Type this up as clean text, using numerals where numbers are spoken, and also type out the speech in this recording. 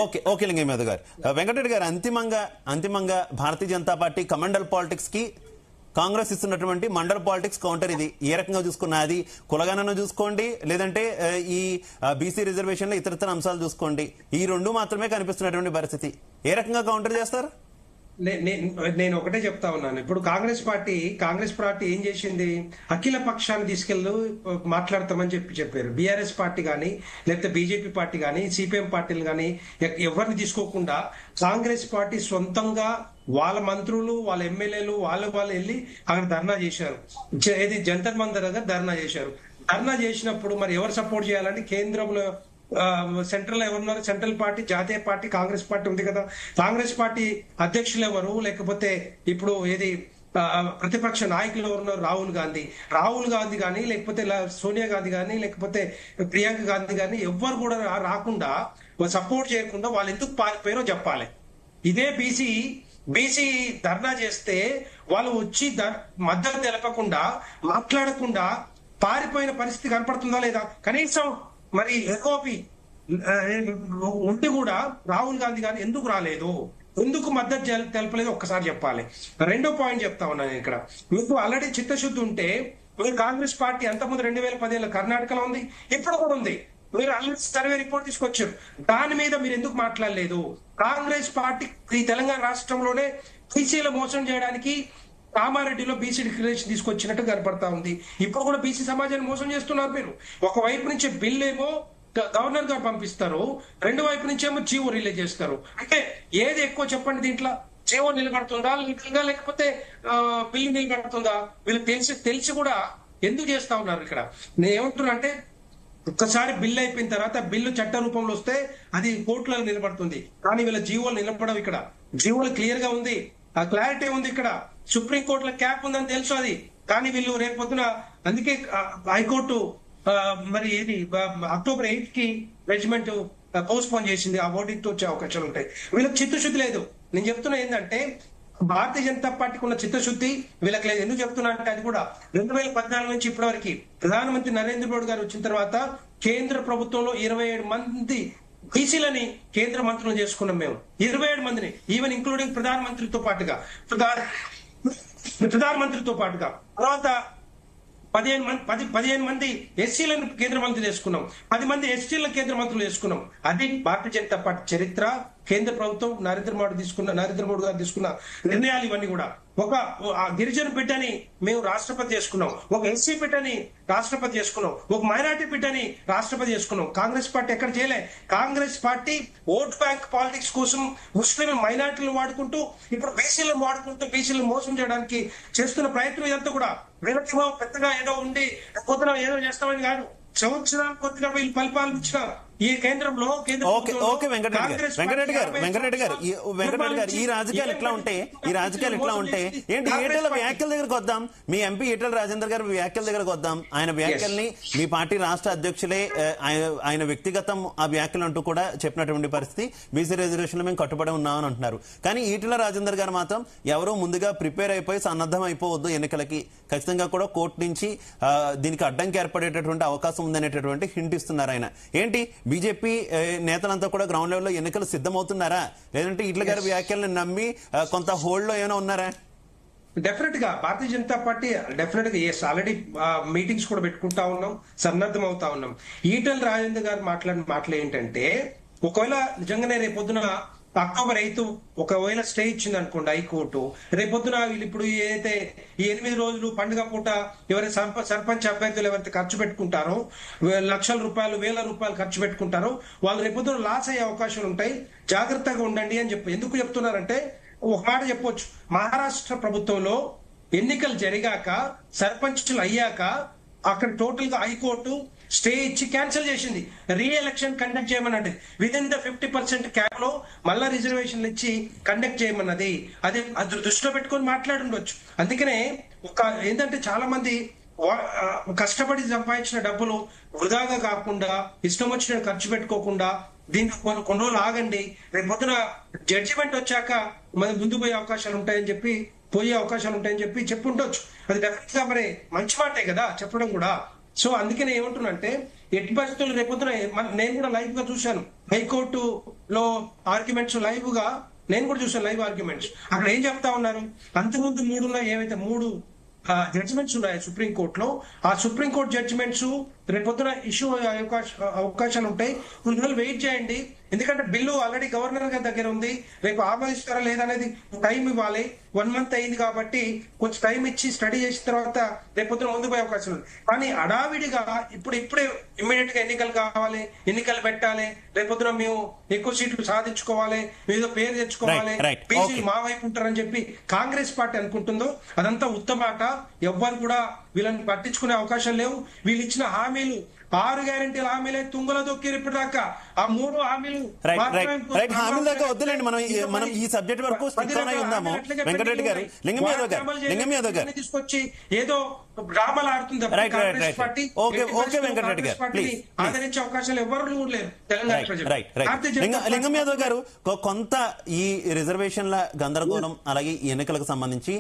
Okay okay Lingaiah గారు, వెంకటరెడ్డి గారు, అంతిమంగా భారతీయ జనతా పార్టీ కమండల్ పాలిటిక్స్ కి కాంగ్రెస్ ఇస్తున్నటువంటి మండల్ పాలిటిక్స్ కౌంటర్ ఇది. ఏ రకంగా చూసుకున్నా అది కులగణన చూసుకోండి, లేదంటే ఈ బీసీ రిజర్వేషన్లో ఇతర అంశాలు చూసుకోండి, ఈ రెండు మాత్రమే కనిపిస్తున్నటువంటి పరిస్థితి. ఏ రకంగా కౌంటర్ చేస్తారు? నేను ఒకటే చెప్తా ఉన్నాను. ఇప్పుడు కాంగ్రెస్ పార్టీ ఏం చేసింది? అఖిల పక్షాన్ని తీసుకెళ్ళి మాట్లాడతామని చెప్పారు. బీఆర్ఎస్ పార్టీ కానీ, లేకపోతే బీజేపీ పార్టీ కానీ, సిపిఎం పార్టీలు కానీ ఎవరిని తీసుకోకుండా కాంగ్రెస్ పార్టీ సొంతంగా వాళ్ళ మంత్రులు, వాళ్ళ ఎమ్మెల్యేలు వాళ్ళు వెళ్ళి అక్కడ ధర్నా చేశారు. ఏది జంతర్ మంతర్ దగ్గర ధర్నా చేశారు. ధర్నా చేసినప్పుడు మరి ఎవరు సపోర్ట్ చేయాలంటే కేంద్రంలో సెంట్రల్ లో ఎవరున్నారు? సెంట్రల్ పార్టీ, జాతీయ పార్టీ, కాంగ్రెస్ పార్టీ ఉంది కదా. కాంగ్రెస్ పార్టీ అధ్యక్షులు ఎవరు? లేకపోతే ఇప్పుడు ఏది ప్రతిపక్ష నాయకులు ఎవరున్నారు? రాహుల్ గాంధీ కానీ, లేకపోతే సోనియా గాంధీ కానీ, లేకపోతే ప్రియాంక గాంధీ కానీ ఎవ్వరు కూడా రాకుండా సపోర్ట్ చేయకుండా వాళ్ళు ఎందుకు పారిపోయారో చెప్పాలి. ఇదే బీసీ ధర్నా చేస్తే వాళ్ళు వచ్చి మద్దతు తెలపకుండా, మాట్లాడకుండా పారిపోయిన పరిస్థితి కనపడుతుందా లేదా? కనీసం మరి ఎకోపి ఉండి కూడా రాహుల్ గాంధీ గారు ఎందుకు రాలేదు, ఎందుకు మద్దతు తెలపలేదు ఒక్కసారి చెప్పాలి. రెండో పాయింట్ చెప్తా ఉన్నాను ఇక్కడ. మీకు ఆల్రెడీ చిత్తశుద్ధి ఉంటే మీరు కాంగ్రెస్ పార్టీ అంతకుముందు 2015 కర్ణాటకలో ఉంది, ఇప్పుడు కూడా ఉంది. మీరు ఆల్రెడీ సర్వే రిపోర్ట్ తీసుకొచ్చారు. దాని మీద మీరు ఎందుకు మాట్లాడలేదు? కాంగ్రెస్ పార్టీ ఈ తెలంగాణ రాష్ట్రంలోనే బీసీల మోసం చేయడానికి కామారెడ్డిలో బీసీ డిక్లరేషన్ తీసుకొచ్చినట్టు కనపడతా ఉంది. ఇప్పుడు కూడా బీసీ సమాజాన్ని మోసం చేస్తున్నారు మీరు. ఒకవైపు నుంచి బిల్ ఏమో గవర్నర్ గారు పంపిస్తారు, రెండు వైపు నుంచి ఏమో జీవో రిలీజ్ చేస్తారు. అంటే ఏది ఎక్కువ చెప్పండి దీంట్లో? జీవో నిలబడుతుందా లేకపోతే బిల్లు నిలబడుతుందా? వీళ్ళకి తెలిసి కూడా ఎందుకు చేస్తా ఉన్నారు ఇక్కడ? నేను ఏమంటున్నా అంటే, ఒక్కసారి బిల్లు అయిపోయిన తర్వాత బిల్లు చట్ట రూపంలో వస్తే అది కోర్టులలో నిలబడుతుంది. కానీ వీళ్ళ జీవోలు నిలబడవు. ఇక్కడ జీవోలు క్లియర్ గా ఉంది, ఆ క్లారిటీ ఉంది. ఇక్కడ సుప్రీంకోర్టులో క్యాప్ ఉందని తెలుసు అది. కానీ వీళ్ళు రేపొద్దున అందుకే హైకోర్టు మరి ఏది అక్టోబర్ 8 కి జడ్జిమెంట్ పోస్ట్ పోన్ చేసింది. ఆ ఓటింగ్ వచ్చే అవకాశాలు ఉంటాయి. వీళ్ళకి చిత్తశుద్ధి లేదు. నేను చెప్తున్నా ఏంటంటే, భారతీయ జనతా పార్టీకి ఉన్న చిత్తశుద్ధి వీళ్ళకి లేదు. ఎందుకు చెప్తున్నా అంటే, అది కూడా 2014 నుంచి ఇప్పటివరకు ప్రధానమంత్రి నరేంద్ర మోడీ గారు వచ్చిన తర్వాత కేంద్ర ప్రభుత్వంలో 27 మంది బీసీలని కేంద్ర మంత్రులు చేసుకున్నాం మేము. 27 మందిని, ఈవెన్ ఇంక్లూడింగ్ ప్రధానమంత్రితో పాటుగా తర్వాత 15 మంది ఎస్సీలను కేంద్ర మంత్రులు చేసుకున్నాం, 10 మంది ఎస్టీలను కేంద్ర మంత్రులు చేసుకున్నాం. అది భారతీయ జనతా పార్టీ చరిత్ర. కేంద్ర ప్రభుత్వం నరేంద్ర మోడీ గారు తీసుకున్న నిర్ణయాలు ఇవన్నీ కూడా. ఒక గిరిజన బిడ్డని మేము రాష్ట్రపతి చేసుకున్నాం, ఒక ఎస్సీ బిడ్డని రాష్ట్రపతి చేసుకున్నాం, ఒక మైనార్టీ బిడ్డని రాష్ట్రపతి చేసుకున్నాం. కాంగ్రెస్ పార్టీ ఎక్కడ చేయలే. Congress party vote bank politics కోసం ముస్లిం మైనార్టీలను వాడుకుంటూ, ఇప్పుడు బీసీలను వాడుకుంటూ బీసీలను మోసం చేయడానికి చేస్తున్న ప్రయత్నం ఇదంతా కూడా. వీళ్ళకేమో పెద్దగా ఏదో ఉండి పొద్దున ఏదో చేస్తామని కాదు. సంవత్సరాలు కొద్దిగా వీళ్ళు పరిపాలించిన ఈ కేంద్రంలో వెంకటరెడ్డి గారు, ఈ రాజకీయాలు ఎట్లా ఉంటే ఏంటి? ఈటెల వ్యాఖ్యల దగ్గరకు వద్దాం. మీ ఎంపీ ఈటెల రాజేందర్ గారి వ్యాఖ్యల దగ్గరకు వద్దాం. ఆయన వ్యాఖ్యల్ని మీ పార్టీ రాష్ట్ర అధ్యక్షులే ఆయన వ్యక్తిగతం ఆ వ్యాఖ్యలు అంటూ కూడా చెప్పినటువంటి పరిస్థితి. బీసీ రిజర్వేషన్ మేము కట్టుబడి ఉన్నామని అంటున్నారు. కానీ ఈటెల రాజేందర్ గారు మాత్రం ఎవరో ముందుగా ప్రిపేర్ అయిపోయి సన్నద్ధం అయిపోవద్దు ఎన్నికలకి, ఖచ్చితంగా కూడా కోర్టు నుంచి దీనికి అడ్డంకి ఏర్పడేటటువంటి అవకాశం ఉందనేటటువంటి హింట్ ఇస్తున్నారు ఆయన. ఏంటి బీజేపీ నేతలంతా కూడా గ్రౌండ్ లెవెల్లో ఎన్నికలు సిద్ధమవుతున్నారా, లేదంటే ఈటెల గారి వ్యాఖ్యలను నమ్మి కొంత హోల్డ్ లో ఏమైనా ఉన్నారా? డెఫినెట్ గా Bharatiya Janata party already meetings కూడా పెట్టుకుంటా ఉన్నాం, సన్నద్ధం అవుతా ఉన్నాం. ఈటెల రాజేందర్ గారు మాట్లాడిన మాటలు ఏంటంటే, ఒకవేళ నిజంగానే రేపొద్దున అక్టోబర్ 8 ఒకవేళ స్టే ఇచ్చింది అనుకోండి హైకోర్టు, రేపొద్దున వీళ్ళు ఇప్పుడు ఏదైతే ఈ 8 రోజులు పండుగ పూట ఎవరైతే సర్పంచ్ అభ్యర్థులు ఎవరైతే ఖర్చు పెట్టుకుంటారో, లక్షల రూపాయలు, వేల రూపాయలు ఖర్చు పెట్టుకుంటారో, వాళ్ళు రేపొద్దున లాస్ అయ్యే అవకాశాలు ఉంటాయి. జాగ్రత్తగా ఉండండి అని ఎందుకు చెప్తున్నారంటే, ఒక మాట చెప్పొచ్చు. మహారాష్ట్ర ప్రభుత్వంలో ఎన్నికలు జరిగాక, సర్పంచ్లు అయ్యాక అక్కడ టోటల్ గా హైకోర్టు స్టే ఇచ్చి క్యాన్సిల్ చేసింది. రీఎలక్షన్ కండక్ట్ చేయమన్నది. విదిన్ ద 50% క్యాప్ లో మళ్ళా రిజర్వేషన్లు ఇచ్చి కండక్ట్ చేయమన్నది. అది దృష్టిలో పెట్టుకొని మాట్లాడుండొచ్చు. అందుకనే ఏంటంటే చాలా మంది కష్టపడి సంపాదించిన డబ్బులు వృధాగా కాకుండా, ఇష్టం వచ్చిన ఖర్చు పెట్టుకోకుండా, దీనికి కొన్ని రోజులు ఆగండి, రేపు పొద్దున జడ్జిమెంట్ వచ్చాక మరి ముందు పోయే అవకాశాలు ఉంటాయని చెప్పి చెప్పుండొచ్చు. అది డెఫినెట్ గా మరి మంచి మాటే కదా చెప్పడం కూడా. సో అందుకే నేను ఏమంటున్నా అంటే, ఎట్టి పరిస్థితులు రేపొద్దున నేను కూడా లైవ్ గా చూశాను, హైకోర్టులో ఆర్గ్యుమెంట్స్ లైవ్ గా నేను కూడా చూసాను, లైవ్ ఆర్గ్యుమెంట్స్. అక్కడ ఏం చెప్తా ఉన్నారు, అంతకుముందు ఏవైతే మూడు జడ్జిమెంట్స్ ఉన్నాయి సుప్రీంకోర్టులో, ఆ సుప్రీంకోర్టు జడ్జిమెంట్స్ రేపొద్దున ఇష్యూ అవకాశాలు ఉంటాయి, కొన్ని రోజులు వెయిట్ చేయండి, ఎందుకంటే బిల్లు ఆల్రెడీ గవర్నర్ గారి దగ్గర ఉంది, రేపు ఆమోదిస్తారా లేదనేది టైం ఇవ్వాలి, 1 month అయింది కాబట్టి కొంచెం టైం ఇచ్చి స్టడీ చేసిన తర్వాత రేపొద్దున ముందుకు పోయే అవకాశం ఉంది. కానీ అడావిడిగా ఇప్పుడే ఇమ్మీడియట్ గా ఎన్నికలు కావాలి, ఎన్నికలు పెట్టాలి, రేపొద్దున మేము ఎక్కువ సీట్లు సాధించుకోవాలి, ఏదో పేరు తెచ్చుకోవాలి, బీసీలు మా వైపు ఉంటారని చెప్పి కాంగ్రెస్ పార్టీ అనుకుంటుందో అదంతా ఉత్తమాట. ఎవ్వరు కూడా వీళ్ళని పట్టించుకునే అవకాశం లేవు. వీళ్ళు ఇచ్చిన హామీలు 6 గ్యారెంటీల హామీలే తుంగలో దొక్కిరు ఇప్పటిదాకా. ఆ 3 హామీలు హామీల దాకా వద్దులేండి, మనం ఈ సబ్జెక్ట్ వరకు ఉందాము. వెంకటరెడ్డి గారు, లింగం యాదవ్ గారు తీసుకొచ్చి ఏదో డ్రామాలు ఆడుతుంది వెంకటరెడ్డి గారు ఆదరించే అవకాశాలు ఎవరు లేరు తెలంగాణ ప్రజలు. లింగం యాదవ్ గారు, కొంత ఈ రిజర్వేషన్ల గందరగోళం అలాగే ఎన్నికలకు సంబంధించి